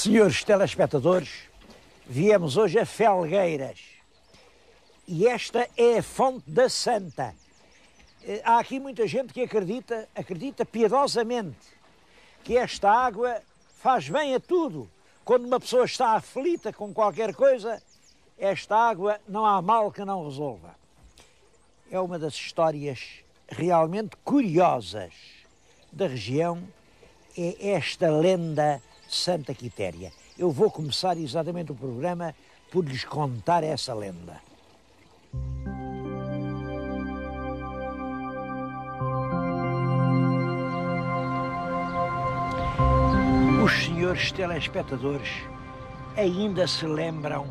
Senhores telespectadores, viemos hoje a Felgueiras e esta é a fonte da Santa. Há aqui muita gente que acredita piedosamente que esta água faz bem a tudo. Quando uma pessoa está aflita com qualquer coisa, esta água não há mal que não resolva. É uma das histórias realmente curiosas da região, é esta lenda de Santa Quitéria. Eu vou começar exatamente o programa por lhes contar essa lenda. Os senhores telespectadores ainda se lembram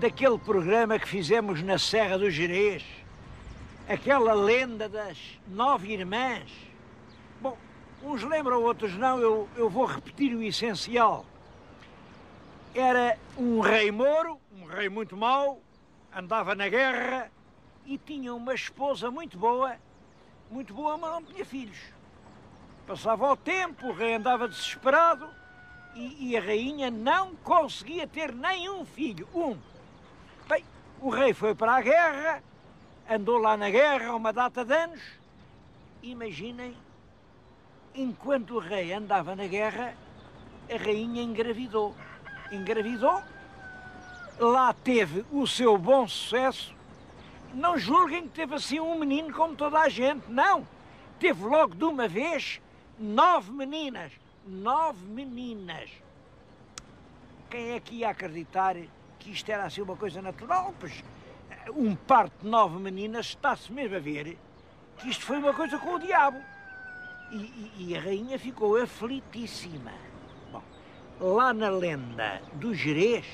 daquele programa que fizemos na Serra do Gerês? Aquela lenda das 9 irmãs? Bom, uns lembram, outros não, eu vou repetir o essencial. Era um rei mouro, um rei muito mau, andava na guerra e tinha uma esposa muito boa, mas não tinha filhos. Passava o tempo, o rei andava desesperado e a rainha não conseguia ter nenhum filho, Bem, o rei foi para a guerra, andou lá na guerra uma data de anos. Imaginem, enquanto o rei andava na guerra, a rainha engravidou. Lá teve o seu bom sucesso. Não julguem que teve assim um menino como toda a gente, não. Teve logo de uma vez 9 meninas. 9 meninas. Quem é que ia acreditar que isto era assim uma coisa natural? Pois um parto de 9 meninas, está-se mesmo a ver que isto foi uma coisa com o diabo. E a rainha ficou aflitíssima. Bom, lá na lenda do Gerês,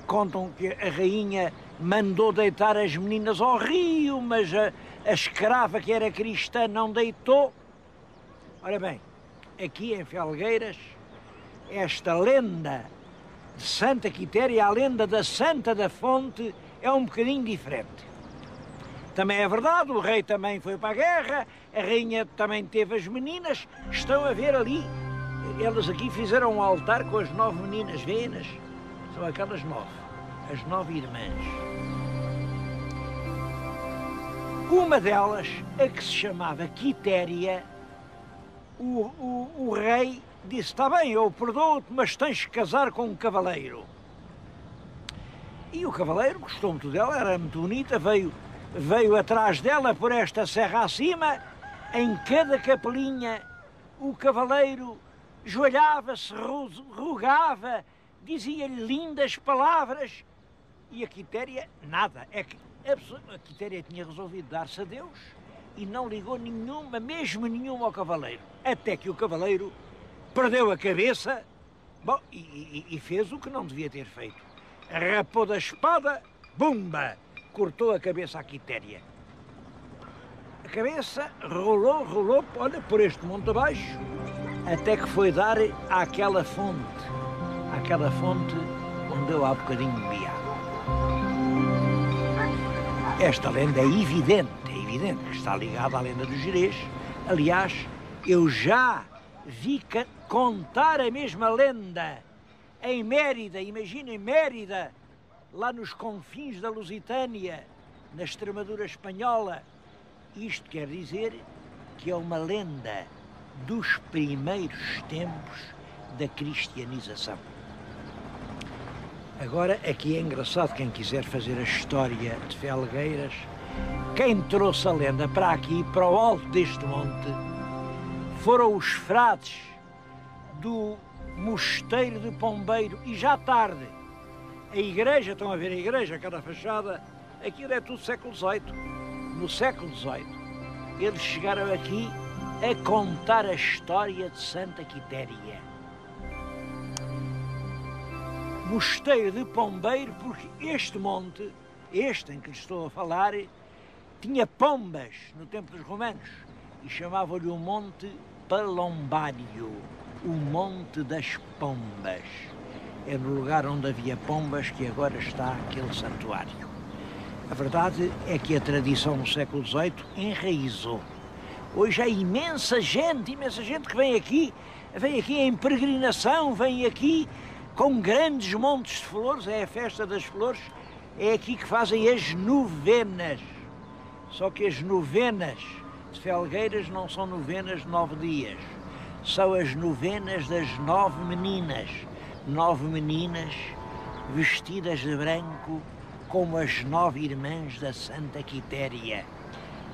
contam que a rainha mandou deitar as meninas ao rio, mas a escrava que era cristã não deitou. Ora bem, aqui em Felgueiras, esta lenda de Santa Quitéria, a lenda da Santa da Fonte, é um bocadinho diferente. Também é verdade, o rei também foi para a guerra, a rainha também teve as meninas. Estão a ver ali, elas aqui fizeram um altar com as 9 meninas, vêem-nas? São aquelas 9, as 9 irmãs. Uma delas, a que se chamava Quitéria, o rei disse: está bem, eu perdoo-te, mas tens que casar com um cavaleiro. E o cavaleiro gostou muito dela, era muito bonita, veio atrás dela por esta serra acima. Em cada capelinha o cavaleiro joelhava-se, rogava, dizia-lhe lindas palavras. E a Quitéria, nada. É que a Quitéria tinha resolvido dar-se a Deus e não ligou mesmo nenhuma ao cavaleiro. Até que o cavaleiro perdeu a cabeça, bom, e fez o que não devia ter feito. Rapou da espada, bumba! Cortou a cabeça à Quitéria. A cabeça rolou, olha, por este monte abaixo, até que foi dar àquela fonte onde eu há bocadinho bebi água. Esta lenda é evidente que está ligada à lenda do Gerês. Aliás, eu já vi contar a mesma lenda em Mérida. Imaginem Mérida, lá nos confins da Lusitânia, na Extremadura espanhola. Isto quer dizer que é uma lenda dos primeiros tempos da cristianização. Agora, aqui é engraçado, quem quiser fazer a história de Felgueiras, quem trouxe a lenda para aqui, para o alto deste monte, foram os frades do Mosteiro de Pombeiro. E já tarde, a igreja, estão a ver a igreja, aquela fachada, aquilo é tudo século XVIII. No século XVIII, eles chegaram aqui a contar a história de Santa Quitéria. Mosteiro de Pombeiro, porque este monte, este em que lhes estou a falar, tinha pombas no tempo dos romanos e chamavam-lhe o Monte Palombário, o Monte das Pombas. É no lugar onde havia pombas que agora está aquele santuário. A verdade é que a tradição no século XVIII enraizou. Hoje há imensa gente que vem aqui vêm aqui em peregrinação, vêm aqui com grandes montes de flores, é a festa das flores, é aqui que fazem as novenas. Só que as novenas de Felgueiras não são novenas de 9 dias, são as novenas das 9 meninas. 9 meninas vestidas de branco, como as 9 irmãs da Santa Quitéria.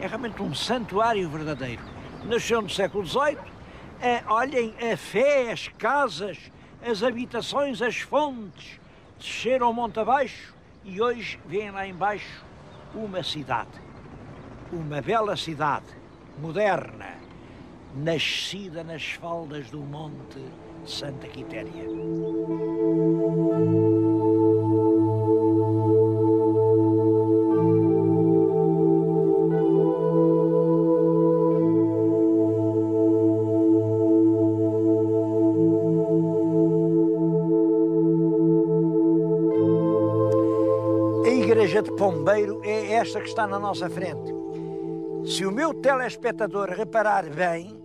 É realmente um santuário verdadeiro. Nasceu no século XVIII, olhem, a fé, as casas, as habitações, as fontes, desceram monte abaixo e hoje vêem lá embaixo uma cidade. Uma bela cidade, moderna, nascida nas faldas do monte Santa Quitéria. A igreja de Pombeiro é esta que está na nossa frente. Se o meu telespectador reparar bem,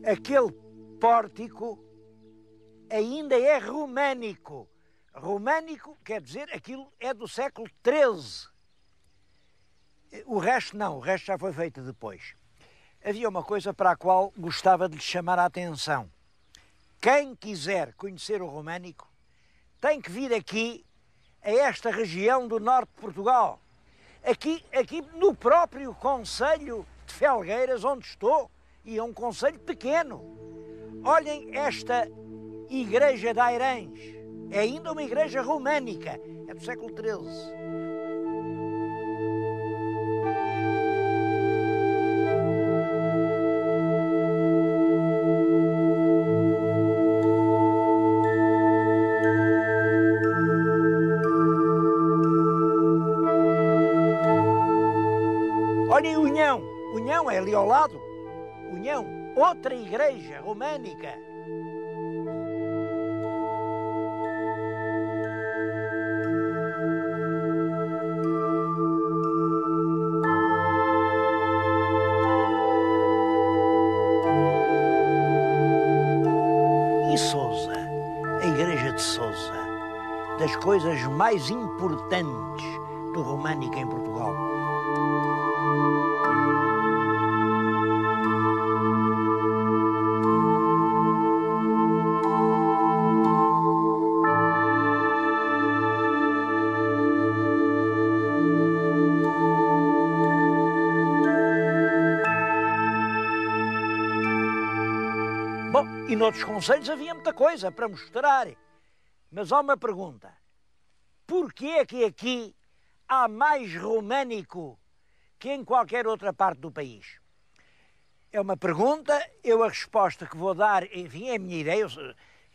aquele pórtico ainda é românico. Românico quer dizer aquilo é do século XIII. O resto não, o resto já foi feito depois. Havia uma coisa para a qual gostava de lhe chamar a atenção. Quem quiser conhecer o românico tem que vir aqui a esta região do norte de Portugal. Aqui no próprio concelho de Felgueiras, onde estou, e é um concelho pequeno. Olhem esta igreja de Airães, é ainda uma igreja românica, é do século XIII. Olhem Unhão, Unhão é ali ao lado, Unhão, outra igreja românica. E Sousa, a igreja de Sousa, das coisas mais importantes do românico em Portugal. Bom, e noutros concelhos havia muita coisa para mostrar. Mas há uma pergunta. Porquê é que aqui há mais românico que em qualquer outra parte do país? É uma pergunta, a resposta que vou dar, enfim, é a minha ideia,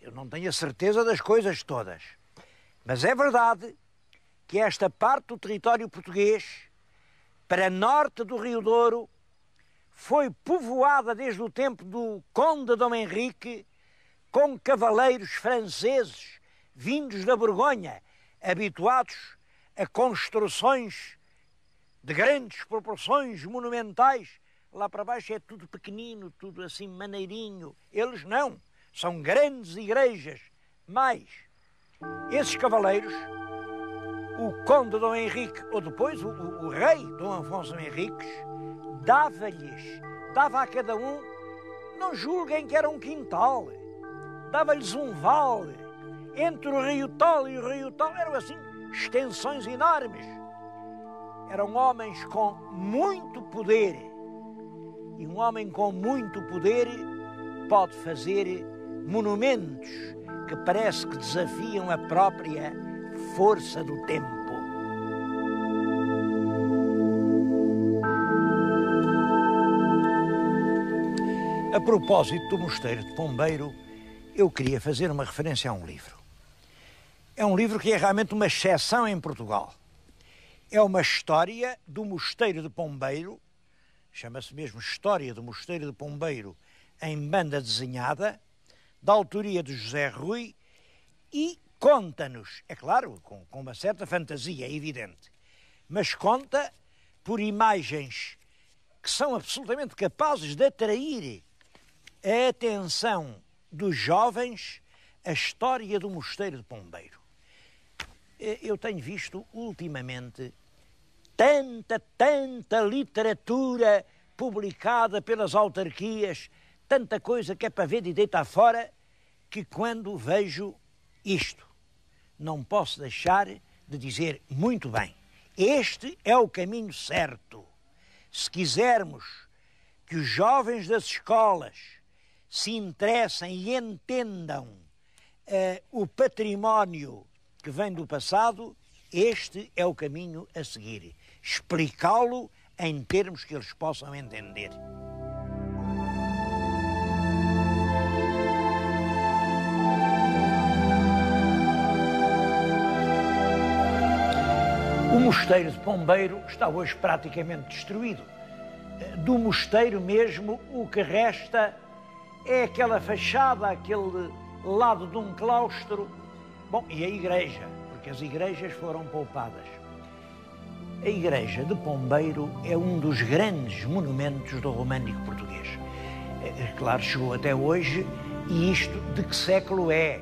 eu não tenho a certeza das coisas todas. Mas é verdade que esta parte do território português, para norte do Rio Douro, foi povoada desde o tempo do Conde Dom Henrique com cavaleiros franceses vindos da Borgonha, habituados a construções de grandes proporções, monumentais. Lá para baixo é tudo pequenino, tudo assim maneirinho. Eles não, são grandes igrejas. Mas esses cavaleiros, o Conde Dom Henrique, ou depois o rei Dom Afonso Henriques, dava a cada um, não julguem que era um quintal, dava-lhes um vale, entre o Rio Tolo e o Rio Tolo, eram assim extensões enormes. Eram homens com muito poder, e um homem com muito poder pode fazer monumentos que parece que desafiam a própria força do tempo. A propósito do Mosteiro de Pombeiro, eu queria fazer uma referência a um livro. É um livro que é realmente uma exceção em Portugal. É uma história do Mosteiro de Pombeiro, chama-se mesmo História do Mosteiro de Pombeiro, em banda desenhada, da autoria de José Rui, e conta-nos, é claro, com uma certa fantasia, é evidente, mas conta por imagens que são absolutamente capazes de atrair a atenção dos jovens a história do Mosteiro de Pombeiro. Eu tenho visto ultimamente tanta literatura publicada pelas autarquias, tanta coisa que é para ver de deitar fora, que quando vejo isto, não posso deixar de dizer muito bem. Este é o caminho certo. Se quisermos que os jovens das escolas se interessem e entendam o património que vem do passado, este é o caminho a seguir. Explicá-lo em termos que eles possam entender. O Mosteiro de Pombeiro está hoje praticamente destruído. Do mosteiro mesmo, o que resta é aquela fachada, aquele lado de um claustro. Bom, e a igreja, porque as igrejas foram poupadas. A igreja de Pombeiro é um dos grandes monumentos do românico português. Claro, chegou até hoje, e isto de que século é?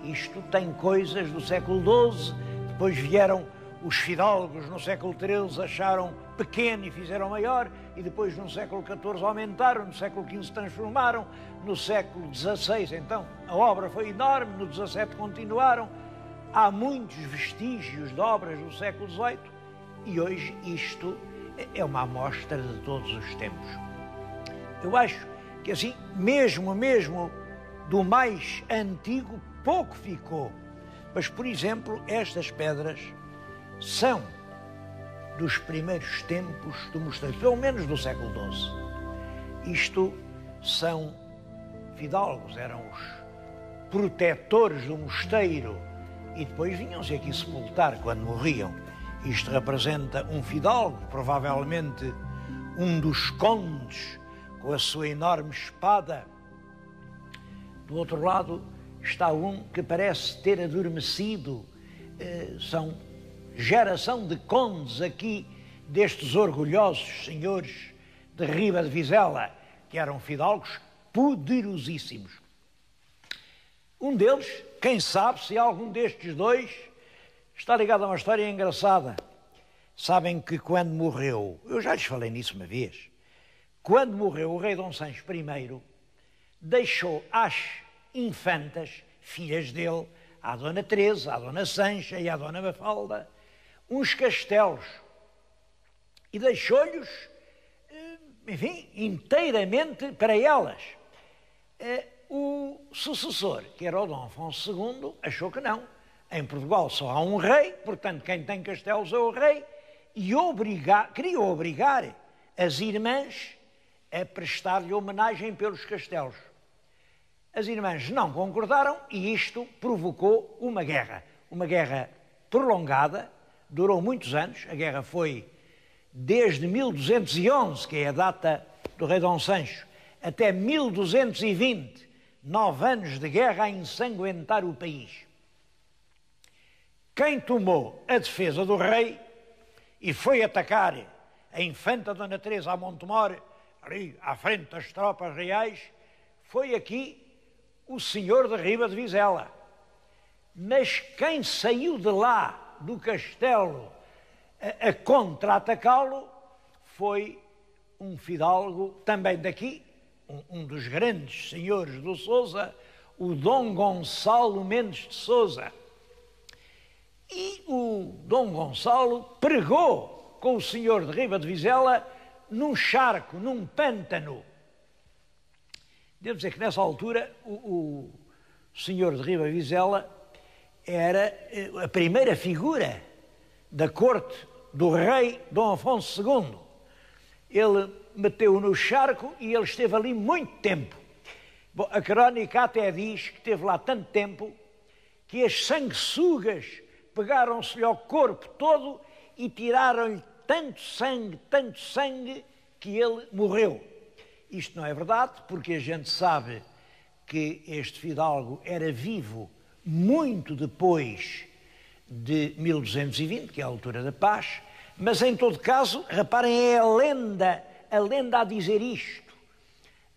Isto tem coisas do século XII, depois vieram os fidalgos no século XIII, acharam pequeno e fizeram maior, e depois no século XIV aumentaram, no século XV transformaram, no século XVI, então, a obra foi enorme, no XVII continuaram. Há muitos vestígios de obras do século XVIII e hoje isto é uma amostra de todos os tempos. Eu acho que assim, mesmo do mais antigo, pouco ficou. Mas, por exemplo, estas pedras são dos primeiros tempos do mosteiro, pelo menos do século XII. Isto são fidalgos, eram os protetores do mosteiro e depois vinham-se aqui sepultar quando morriam. Isto representa um fidalgo, provavelmente um dos condes, com a sua enorme espada. Do outro lado está um que parece ter adormecido. São geração de condes aqui, destes orgulhosos senhores de Riba de Vizela, que eram fidalgos poderosíssimos. Um deles, quem sabe se algum destes dois está ligado a uma história engraçada. Sabem que quando morreu, eu já lhes falei nisso uma vez, quando morreu o rei Dom Sancho I, deixou às infantas, filhas dele, à Dona Teresa, à Dona Sancha e à Dona Mafalda, uns castelos, e deixou-lhes, enfim, inteiramente para elas. O sucessor, que era o Dom Afonso II, achou que não. Em Portugal só há um rei, portanto quem tem castelos é o rei, e queria obrigar as irmãs a prestar-lhe homenagem pelos castelos. As irmãs não concordaram e isto provocou uma guerra prolongada, durou muitos anos. A guerra foi desde 1211, que é a data do rei Dom Sancho, até 1220, 9 anos de guerra a ensanguentar o país. Quem tomou a defesa do rei e foi atacar a infanta Dona Teresa a Montemor, ali à frente das tropas reais, foi aqui o senhor de Riba de Vizela. Mas quem saiu de lá, do castelo, a contra-atacá-lo, foi um fidalgo também daqui, um dos grandes senhores do Sousa, o Dom Gonçalo Mendes de Sousa. E o Dom Gonçalo pregou com o senhor de Riba de Vizela num charco, num pântano. Devo dizer que nessa altura o senhor de Riba de Vizela era a primeira figura da corte do rei Dom Afonso II. Ele meteu-o no charco e ele esteve ali muito tempo. Bom, a crónica até diz que esteve lá tanto tempo que as sanguessugas pegaram-se-lhe ao corpo todo e tiraram-lhe tanto sangue, que ele morreu. Isto não é verdade, porque a gente sabe que este fidalgo era vivo muito depois de 1220, que é a altura da paz, mas em todo caso, reparem, é a lenda a dizer isto.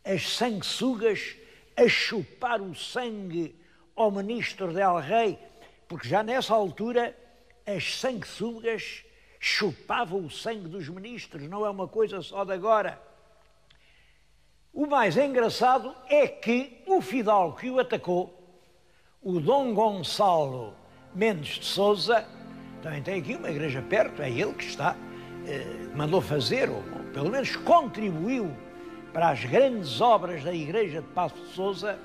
As sanguessugas a chupar o sangue ao ministro del Rei, porque já nessa altura as sanguessugas chupavam o sangue dos ministros, não é uma coisa só de agora. O mais engraçado é que o fidalgo que o atacou, o Dom Gonçalo Mendes de Sousa, também tem aqui uma igreja perto, é ele que está, mandou fazer, ou pelo menos contribuiu para as grandes obras da igreja de Paços de Sousa,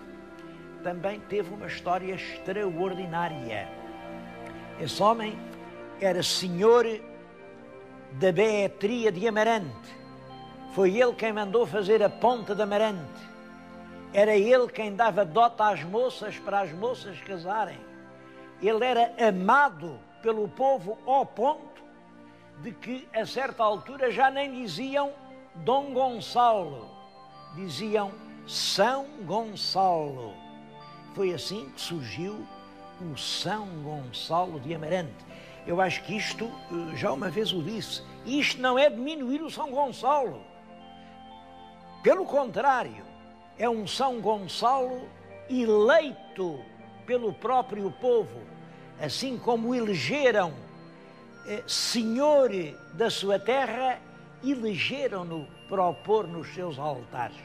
também teve uma história extraordinária. Esse homem era senhor da Beatria de Amarante. Foi ele quem mandou fazer a ponte de Amarante. Era ele quem dava dota às moças para as moças casarem. Ele era amado pelo povo ao ponto de que, a certa altura, já nem diziam Dom Gonçalo, diziam São Gonçalo. Foi assim que surgiu o São Gonçalo de Amarante. Eu acho que isto, já uma vez o disse, isto não é diminuir o São Gonçalo. Pelo contrário, é um São Gonçalo eleito pelo próprio povo, assim como elegeram senhor da sua terra, elegeram-no para o pôr nos seus altares.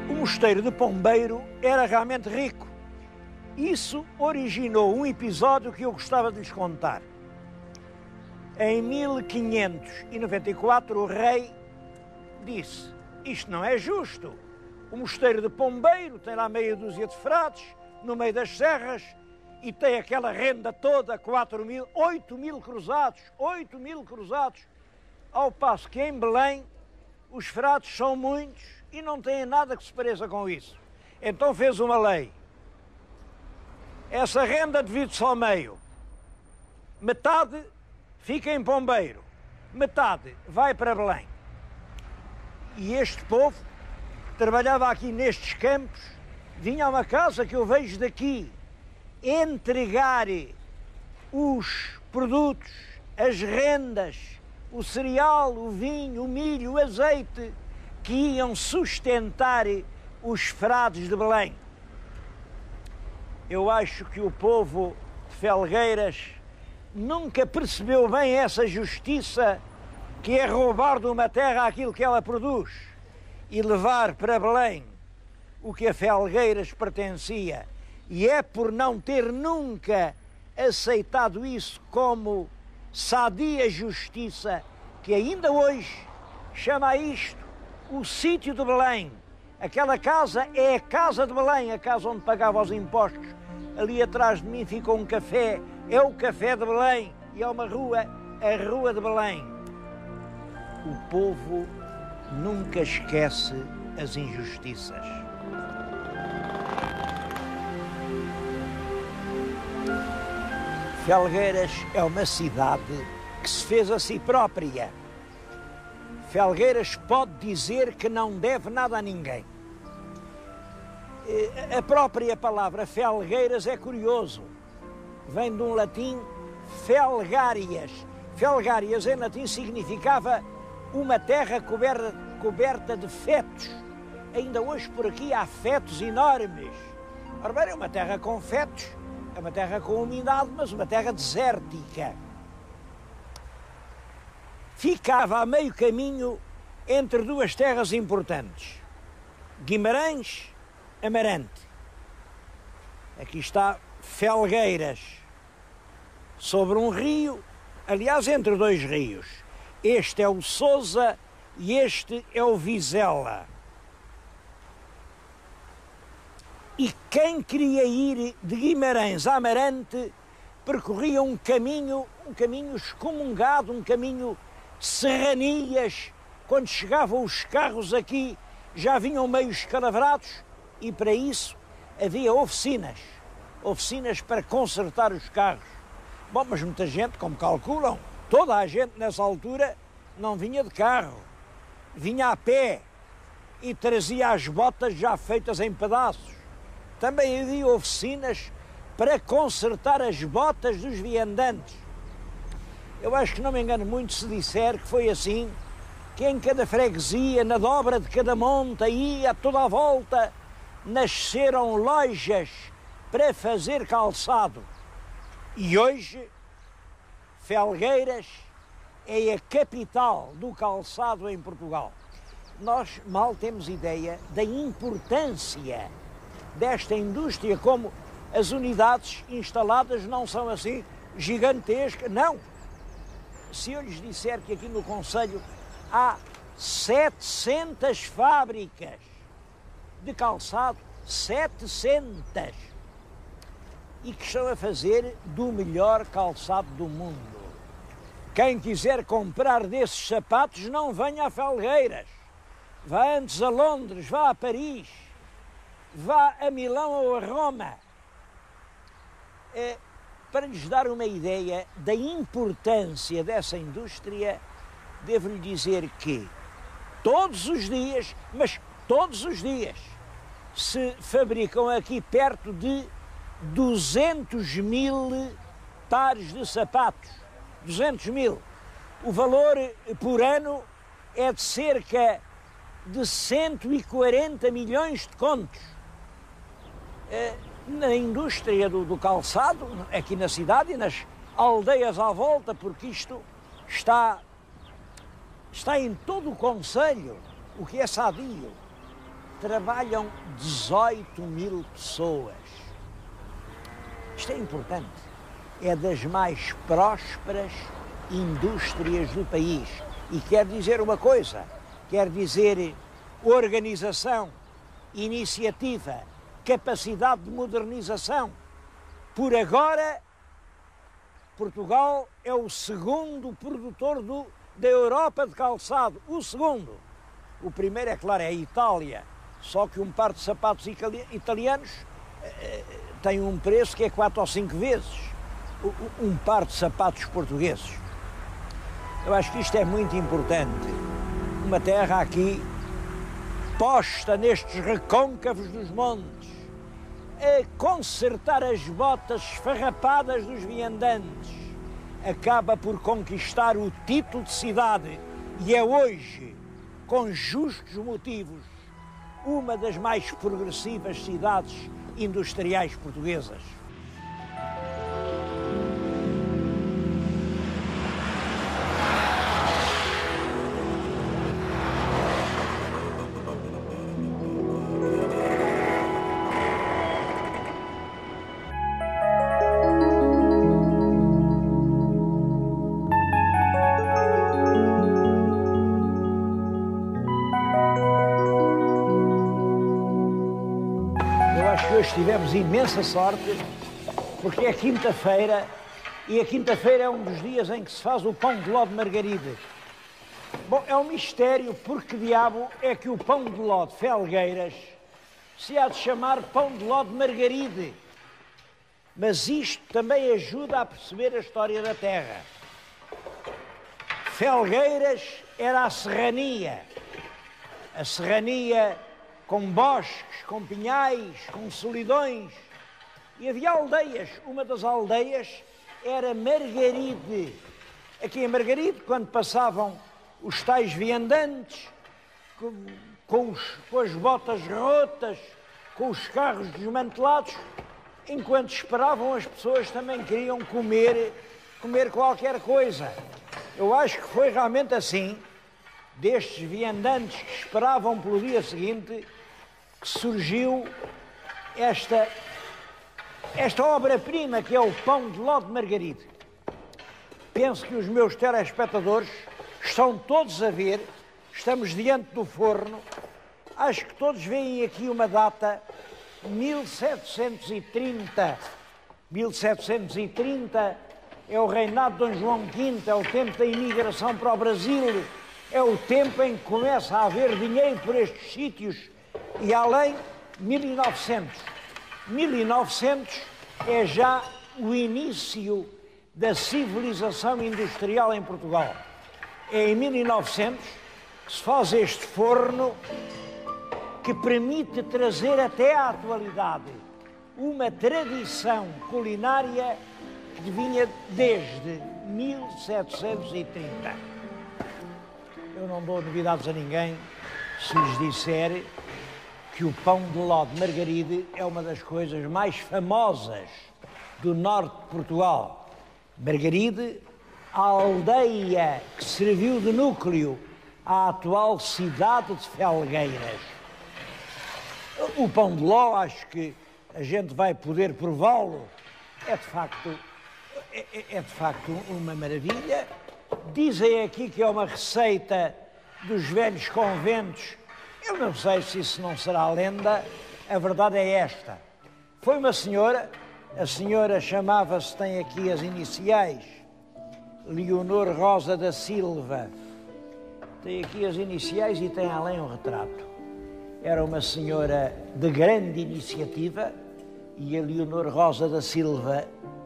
O mosteiro de Pombeiro era realmente rico. Isso originou um episódio que eu gostava de lhes contar. Em 1594, o rei disse: isto não é justo. O mosteiro de Pombeiro tem lá meia dúzia de frades, no meio das serras, e tem aquela renda toda, 8 mil cruzados, ao passo que em Belém os frades são muitos e não têm nada que se pareça com isso. Então fez uma lei. Essa renda divide-se ao meio. Metade fica em Pombeiro, metade vai para Belém. E este povo trabalhava aqui nestes campos, vinha a uma casa que eu vejo daqui, entregar os produtos, as rendas, o cereal, o vinho, o milho, o azeite, que iam sustentar os frades de Belém. Eu acho que o povo de Felgueiras nunca percebeu bem essa justiça, que é roubar de uma terra aquilo que ela produz e levar para Belém o que a Felgueiras pertencia. E é por não ter nunca aceitado isso como sadia justiça que ainda hoje chama a isto o sítio de Belém. Aquela casa é a casa de Belém, a casa onde pagava os impostos. Ali atrás de mim ficou um café, é o Café de Belém, e é uma rua, a Rua de Belém. O povo nunca esquece as injustiças. Felgueiras é uma cidade que se fez a si própria. Felgueiras pode dizer que não deve nada a ninguém. A própria palavra Felgueiras é curioso. Vem de um latim felgarias. Felgarias em latim significava uma terra coberta de fetos. Ainda hoje por aqui há fetos enormes. Ora bem, é uma terra com fetos, é uma terra com umidade, mas uma terra desértica. Ficava a meio caminho entre duas terras importantes, Guimarães, Amarante. Aqui está Felgueiras, sobre um rio, aliás, entre dois rios. Este é o Sousa e este é o Vizela. E quem queria ir de Guimarães a Amarante percorria um caminho excomungado, um caminho de serranias. Quando chegavam os carros aqui, já vinham meio escalavrados, e para isso havia oficinas para consertar os carros. Bom, mas muita gente, como calculam, toda a gente nessa altura não vinha de carro, vinha a pé e trazia as botas já feitas em pedaços. Também havia oficinas para consertar as botas dos viandantes. Eu acho que não me engano muito se disser que foi assim, que em cada freguesia, na dobra de cada monte, aí a toda a volta, nasceram lojas para fazer calçado. E hoje, Felgueiras é a capital do calçado em Portugal. Nós mal temos ideia da importância desta indústria, como as unidades instaladas não são assim gigantescas, não. Se eu lhes disser que aqui no concelho há 700 fábricas de calçado, 700, e que estão a fazer do melhor calçado do mundo. Quem quiser comprar desses sapatos não venha a Felgueiras, vá antes a Londres, vá a Paris, vá a Milão ou a Roma. Para lhes dar uma ideia da importância dessa indústria, devo-lhe dizer que todos os dias, mas todos os dias, se fabricam aqui perto de 200.000 pares de sapatos. 200.000. O valor por ano é de cerca de 140 milhões de contos. Na indústria do calçado, aqui na cidade e nas aldeias à volta, porque isto está em todo o concelho, o que é sadio. Trabalham 18.000 pessoas. Isto é importante. É das mais prósperas indústrias do país. E quer dizer uma coisa, quer dizer organização, iniciativa, capacidade de modernização. Por agora, Portugal é o segundo produtor da Europa de calçado. O segundo. O primeiro, é claro, é a Itália. Só que um par de sapatos italianos tem um preço que é 4 ou 5 vezes um par de sapatos portugueses. Eu acho que isto é muito importante. Uma terra aqui posta nestes recôncavos dos montes, a consertar as botas esfarrapadas dos viandantes, acaba por conquistar o título de cidade e é hoje, com justos motivos, uma das mais progressivas cidades industriais portuguesas. Hoje tivemos imensa sorte, porque é quinta-feira, e a quinta-feira é um dos dias em que se faz o pão de ló de Margaride. Bom, é um mistério porque diabo é que o pão de ló de Felgueiras se há de chamar pão de ló de Margaride. Mas isto também ajuda a perceber a história da terra. Felgueiras era a serrania com bosques, com pinhais, com solidões. E havia aldeias. Uma das aldeias era Margaride. Aqui em Margaride, quando passavam os tais viandantes, com as botas rotas, com os carros desmantelados, enquanto esperavam, as pessoas também queriam comer qualquer coisa. Eu acho que foi realmente assim, destes viandantes que esperavam pelo dia seguinte, que surgiu esta obra-prima que é o pão de ló de Margaride. Penso que os meus telespectadores estão todos a ver, estamos diante do forno, acho que todos veem aqui uma data, 1730. 1730 é o reinado de Dom João V, é o tempo da imigração para o Brasil, é o tempo em que começa a haver dinheiro por estes sítios. E além, 1900. 1900 é já o início da civilização industrial em Portugal. É em 1900 que se faz este forno que permite trazer até à atualidade uma tradição culinária que vinha desde 1730. Eu não dou novidades a ninguém se lhes disser que o pão de ló de Margaride é uma das coisas mais famosas do norte de Portugal. Margaride, a aldeia que serviu de núcleo à atual cidade de Felgueiras. O pão de ló, acho que a gente vai poder prová-lo, é de facto uma maravilha. Dizem aqui que é uma receita dos velhos conventos. Eu não sei se isso não será lenda, a verdade é esta. Foi uma senhora, a senhora chamava-se, tem aqui as iniciais, Leonor Rosa da Silva. Tem aqui as iniciais e tem além um retrato. Era uma senhora de grande iniciativa e a Leonor Rosa da Silva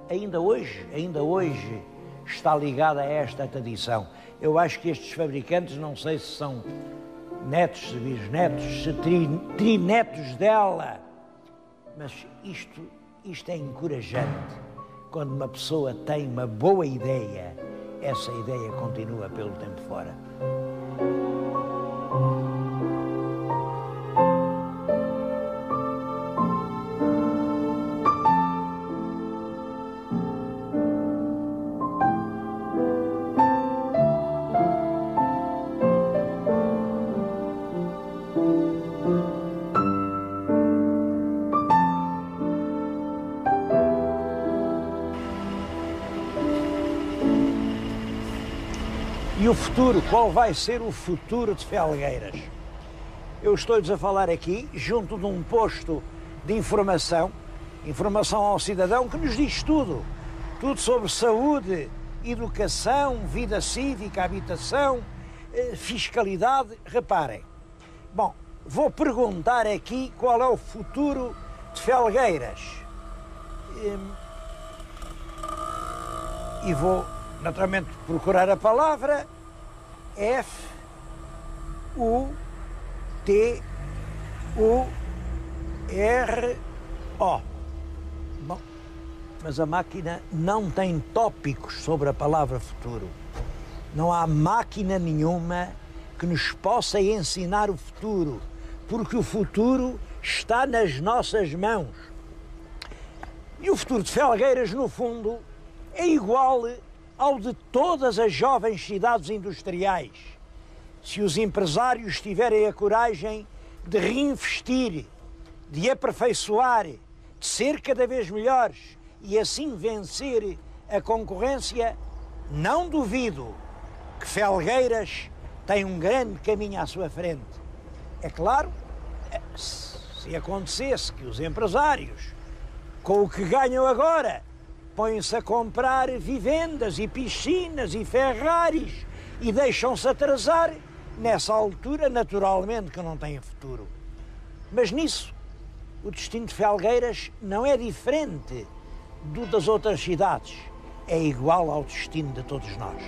ainda hoje está ligada a esta tradição. Eu acho que estes fabricantes, não sei se são netos, se bisnetos, se trinetos dela, mas isto é encorajante. Quando uma pessoa tem uma boa ideia, essa ideia continua pelo tempo fora. E o futuro, qual vai ser o futuro de Felgueiras? Eu estou-lhes a falar aqui, junto de um posto de informação ao cidadão que nos diz tudo sobre saúde, educação, vida cívica, habitação, fiscalidade. Reparem, bom, vou perguntar aqui qual é o futuro de Felgueiras. E vou, naturalmente, procurar a palavra F-U-T-U-R-O. Bom, mas a máquina não tem tópicos sobre a palavra futuro. Não há máquina nenhuma que nos possa ensinar o futuro, porque o futuro está nas nossas mãos. E o futuro de Felgueiras, no fundo, é igual ao de todas as jovens cidades industriais. Se os empresários tiverem a coragem de reinvestir, de aperfeiçoar, de ser cada vez melhores e assim vencer a concorrência, não duvido que Felgueiras tem um grande caminho à sua frente. É claro, se acontecesse que os empresários, com o que ganham agora, põem-se a comprar vivendas e piscinas e Ferraris e deixam-se atrasar, nessa altura, naturalmente, que não têm futuro. Mas nisso, o destino de Felgueiras não é diferente do das outras cidades. É igual ao destino de todos nós.